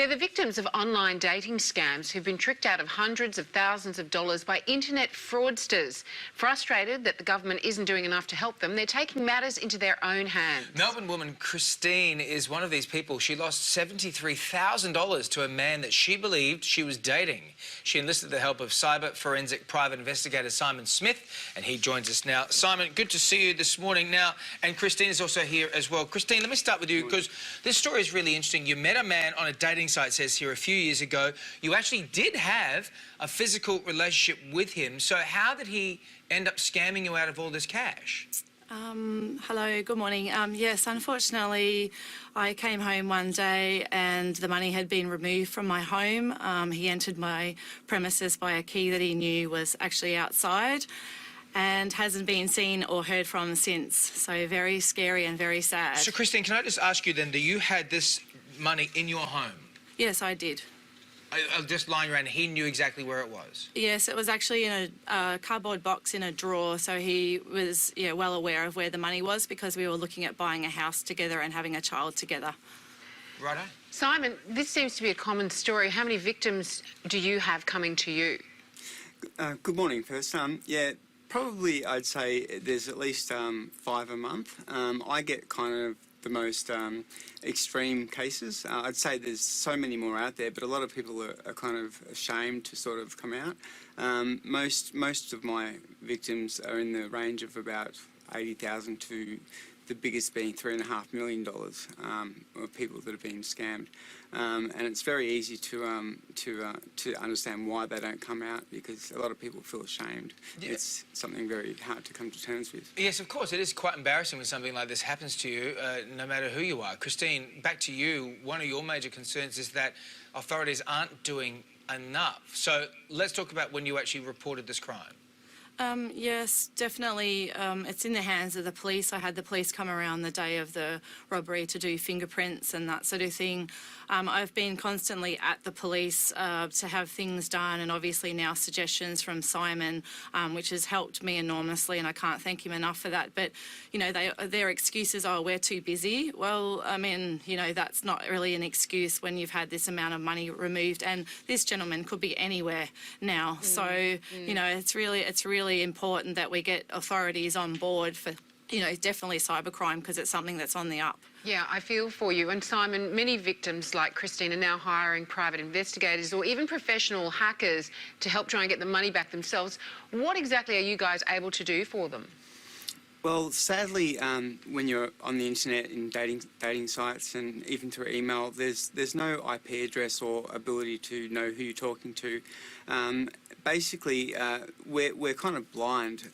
They're the victims of online dating scams who've been tricked out of hundreds of thousands of dollars by internet fraudsters. Frustrated that the government isn't doing enough to help them, they're taking matters into their own hands. Melbourne woman Christine is one of these people. She lost $73,000 to a man that she believed she was dating. She enlisted the help of cyber forensic private investigator Simon Smith, and he joins us now. Simon, good to see you this morning now, and Christine is also here as well. Christine, let me start with you, because this story is really interesting. You met a man on a dating site, says here, a few years ago. You actually did have a physical relationship with him. So how did he end up scamming you out of all this cash? Hello, good morning. Yes, unfortunately, I came home one day and the money had been removed from my home. He entered my premises by a key that he knew was actually outside and hasn't been seen or heard from since. So very scary and very sad. So, Christine, can I just ask you then, that you had this money in your home? Yes, I did. Just lying around, he knew exactly where it was? Yes, it was actually in a cardboard box in a drawer, so he was well aware of where the money was, because we were looking at buying a house together and having a child together. Righto. Simon, this seems to be a common story. How many victims do you have coming to you? Good morning first. Yeah, probably I'd say there's at least 5 a month. I get kind of the most extreme cases. I'd say there's so many more out there, but a lot of people are kind of ashamed to sort of come out. Most of my victims are in the range of about 80,000 to the biggest being $3.5 million of people that have been scammed. And it's very easy to understand why they don't come out, because a lot of people feel ashamed. Yeah. It's something very hard to come to terms with. Yes, of course. It is quite embarrassing when something like this happens to you, no matter who you are. Christine, back to you. One of your major concerns is that authorities aren't doing enough. So let's talk about when you actually reported this crime. Yes, definitely. It's in the hands of the police. I had the police come around the day of the robbery to do fingerprints and that sort of thing. I've been constantly at the police to have things done, and obviously now suggestions from Simon, which has helped me enormously, and I can't thank him enough for that. But, you know, their excuses are, we're too busy. Well, I mean, you know, that's not really an excuse when you've had this amount of money removed, and this gentleman could be anywhere now. So, you know, it's really important that we get authorities on board for, you know, definitely cybercrime, because it's something that's on the up. Yeah, I feel for you. And Simon, many victims like Christine are now hiring private investigators or even professional hackers to help try and get the money back themselves. What exactly are you guys able to do for them? Well, sadly, when you're on the internet in dating sites and even through email, there's no IP address or ability to know who you're talking to. Basically, we're kind of blind,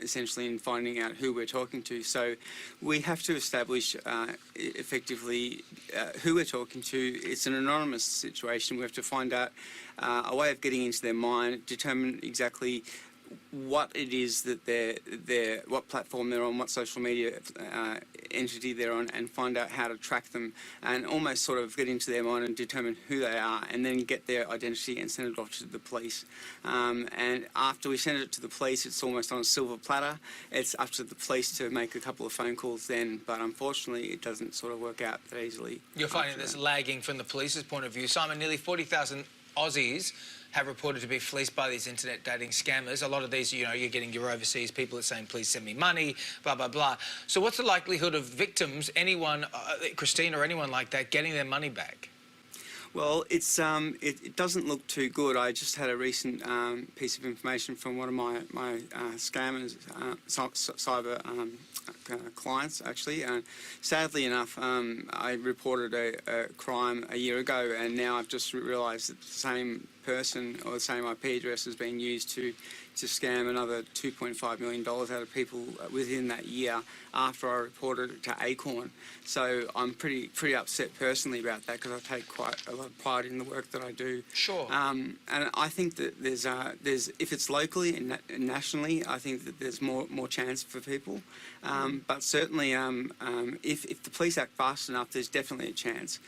essentially, in finding out who we're talking to. So we have to establish effectively who we're talking to. It's an anonymous situation. We have to find out a way of getting into their mind, determine exactly what it is that what platform they're on, what social media entity they're on, and find out how to track them and almost sort of get into their mind and determine who they are, and then get their identity and send it off to the police. And after we send it to the police, it's almost on a silver platter. It's up to the police to make a couple of phone calls then, but unfortunately it doesn't sort of work out that easily. You're finding this lagging from the police's point of view. Simon, nearly 40,000 Aussies have reported to be fleeced by these internet dating scammers. A lot of these, you know, you're getting your overseas people that are saying, please send me money, blah, blah, blah. So what's the likelihood of victims, anyone, Christine or anyone like that, getting their money back? Well, it doesn't look too good. I just had a recent piece of information from one of my scammers, cyber clients, actually. Sadly enough, I reported a crime a year ago, and now I've just realised that the same person or the same IP address is being used to scam another $2.5 million out of people within that year after I reported it to Acorn. So I'm pretty upset personally about that, because I take quite a lot of pride in the work that I do. Sure. And I think that there's if it's locally and nationally, I think that there's more chance for people. But certainly, if the police act fast enough, there's definitely a chance.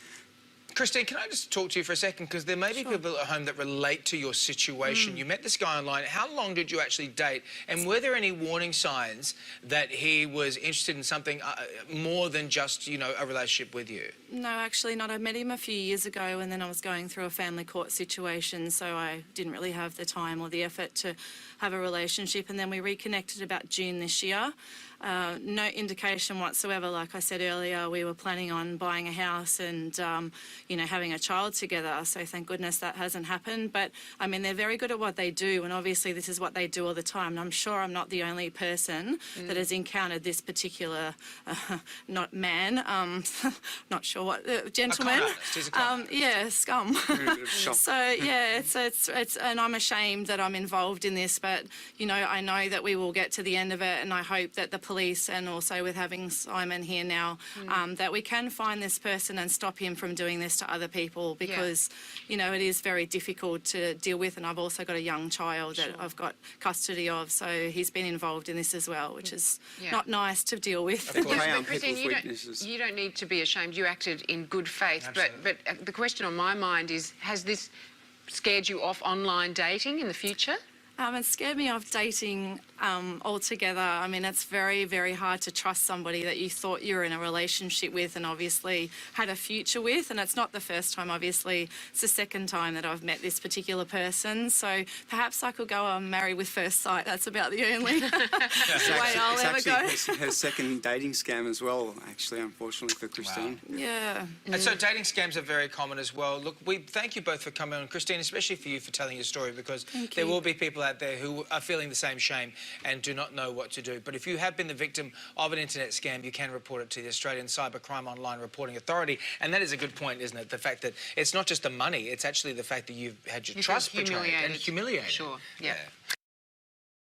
Christine, can I just talk to you for a second? Because there may be people at home that relate to your situation. You met this guy online. How long did you actually date? And were there any warning signs that he was interested in something more than just, you know, a relationship with you? No, actually not. I met him a few years ago, and then I was going through a family court situation, so I didn't really have the time or the effort to have a relationship. And then we reconnected about June this year. No indication whatsoever. Like I said earlier, we were planning on buying a house and, you know, having a child together. So thank goodness that hasn't happened. But, I mean, they're very good at what they do, and obviously this is what they do all the time. And I'm sure I'm not the only person that has encountered this particular, not man, not sure what, gentleman. He's a con artist. Yeah, scum. So, yeah, it's, and I'm ashamed that I'm involved in this, but, you know, I know that we will get to the end of it, and I hope that the police, and also with having Simon here now, that we can find this person and stop him from doing this to other people, because, you know, it is very difficult to deal with, and I've also got a young child that I've got custody of, so he's been involved in this as well, which is not nice to deal with. Of course. But Christine, you don't need to be ashamed. You acted in good faith. But the question on my mind is, has this scared you off online dating in the future? It scared me off dating altogether. I mean, it's very, very hard to trust somebody that you thought you were in a relationship with and obviously had a future with. And it's not the first time, obviously. It's the second time that I've met this particular person. So perhaps I could go and marry with first sight. That's about the only way I'll ever go. It's actually her second dating scam as well, actually, unfortunately, for Christine. Wow. Yeah. And so dating scams are very common as well. Look, we thank you both for coming on, Christine, especially for you for telling your story, because there will be people out there who are feeling the same shame and do not know what to do. But if you have been the victim of an internet scam, you can report it to the Australian Cybercrime Online Reporting Authority. And that is a good point, isn't it? The fact that it's not just the money, it's actually the fact that you've had your trust betrayed and humiliated. Sure, yeah.